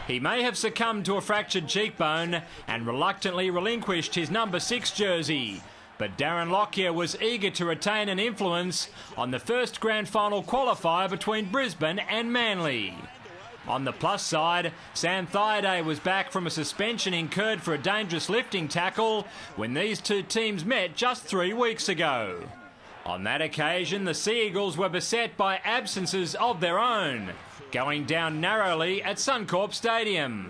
He may have succumbed to a fractured cheekbone and reluctantly relinquished his number 6 jersey, but Darren Lockyer was eager to retain an influence on the first grand final qualifier between Brisbane and Manly. On the plus side, Sam Thaiday was back from a suspension incurred for a dangerous lifting tackle when these two teams met just 3 weeks ago. On that occasion, the Sea Eagles were beset by absences of their own, going down narrowly at Suncorp Stadium.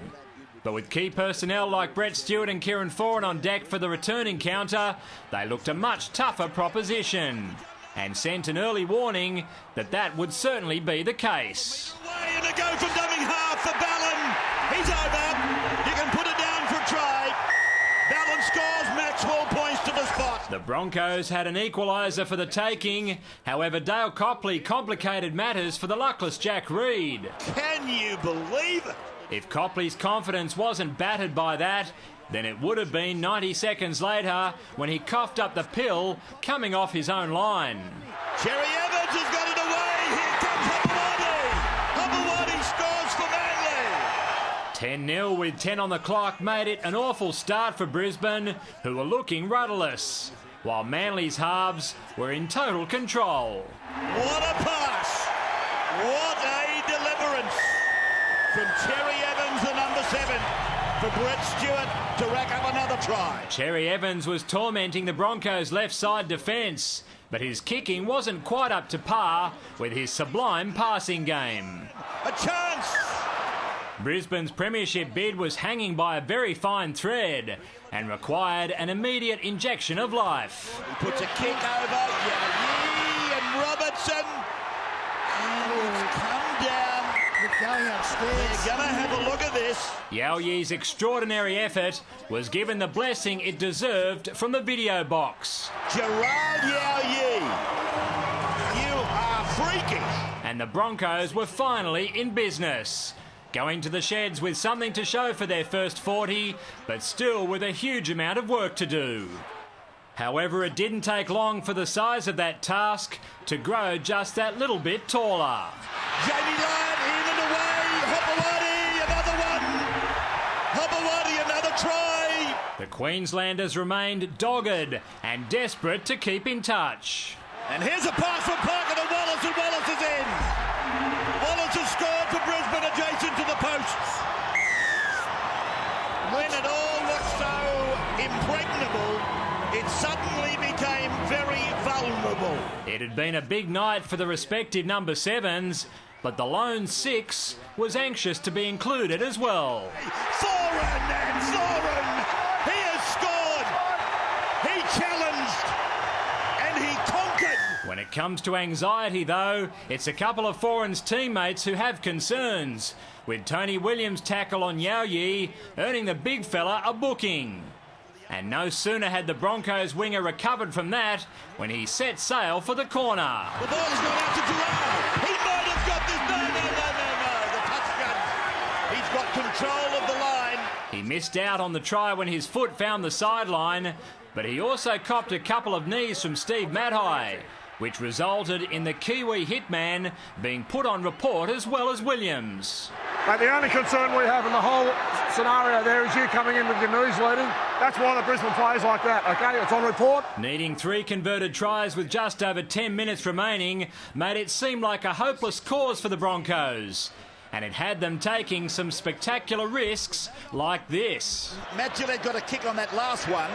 But with key personnel like Brett Stewart and Kieran Foran on deck for the return encounter, they looked a much tougher proposition and sent an early warning that that would certainly be the case. Away and a go from dumbing half for Ballon. He's over. You can put it down for a try. Ballon scores Maxwell points to the spot. The Broncos had an equaliser for the taking. However, Dale Copley complicated matters for the luckless Jack Reed. Can you believe it? If Copley's confidence wasn't battered by that, then it would have been 90 seconds later when he coughed up the pill coming off his own line. Cherry Evans has got it away. Here comes Hopewadi. Hopewadi scores for Manly. 10-0 with 10 on the clock made it an awful start for Brisbane, who were looking rudderless, while Manly's halves were in total control. What a pass. What a deliverance from Cherry Evans, the number 7. For Brett Stewart to rack up another try. Cherry Evans was tormenting the Broncos' left side defence, but his kicking wasn't quite up to par with his sublime passing game. A chance! Brisbane's premiership bid was hanging by a very fine thread and required an immediate injection of life. He puts a kick over, Yee and Robertson. And it's come down. Going upstairs. They're going to have a look at this. Yao Yee's extraordinary effort was given the blessing it deserved from the video box. Gerard Yao Yee, you are freaky. And the Broncos were finally in business, going to the sheds with something to show for their first 40, but still with a huge amount of work to do. However, it didn't take long for the size of that task to grow just that little bit taller. Jamie Lyon in and away. Hopewadi, another one. Hopewadi, another try. The Queenslanders remained dogged and desperate to keep in touch. And here's a pass from Parker to Wallace, and Wallace is in. Wallace has scored for Brisbane adjacent to the posts. When it all looked so impregnable, it suddenly became very vulnerable. It had been a big night for the respective number 7s, but the lone 6 was anxious to be included as well. Foran and Foran! He has scored! He challenged and he conquered! When it comes to anxiety, though, it's a couple of Foran's teammates who have concerns, with Tony Williams' tackle on Yao Yee earning the big fella a booking. And no sooner had the Broncos winger recovered from that when he set sail for the corner. The ball's gone out to Gerard. He might have got this. No. The touchdown. He's got control of the line. He missed out on the try when his foot found the sideline, but he also copped a couple of knees from Steve Mathai, which resulted in the Kiwi hitman being put on report as well as Williams. But the only concern we have in the whole scenario there is you coming in with your knees leading. That's why the Brisbane plays like that, OK? It's on report. Needing 3 converted tries with just over 10 minutes remaining made it seem like a hopeless cause for the Broncos. And it had them taking some spectacular risks like this. Matt Gillette got a kick on that last one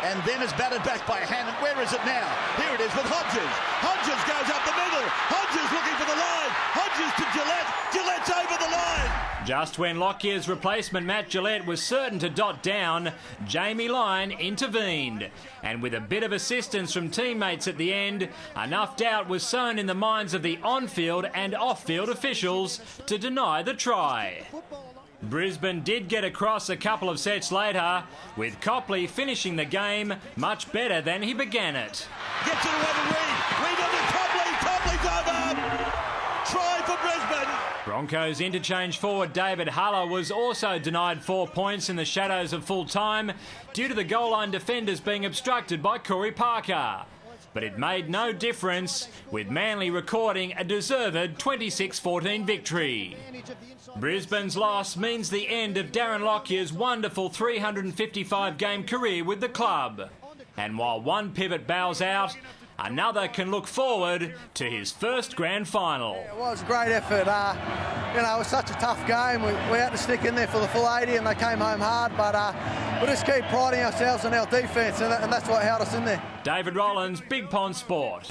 and then is batted back by hand. And where is it now? Here it is with Hodges. Hodges goes up the middle. Hodges looking for the line. Hodges to Gillette. Gillette's over the line. Just when Lockyer's replacement Matt Gillette was certain to dot down, Jamie Lyon intervened. And with a bit of assistance from teammates at the end, enough doubt was sown in the minds of the on-field and off-field officials to deny the try. Brisbane did get across a couple of sets later, with Copley finishing the game much better than he began it. Gets it away to Reed. Reed on to Copley. Copley's over. Try for Brisbane. Broncos interchange forward David Haller was also denied 4 points in the shadows of full time due to the goal line defenders being obstructed by Corey Parker. but it made no difference, with Manly recording a deserved 26-14 victory. Brisbane's loss means the end of Darren Lockyer's wonderful 355-game career with the club. And while one pivot bows out, another can look forward to his first grand final. Yeah, it was a great effort. You know, it was such a tough game. We had to stick in there for the full 80 and they came home hard, but we just keep priding ourselves on our defence and that's what held us in there. David Rollins, Big Pond Sport.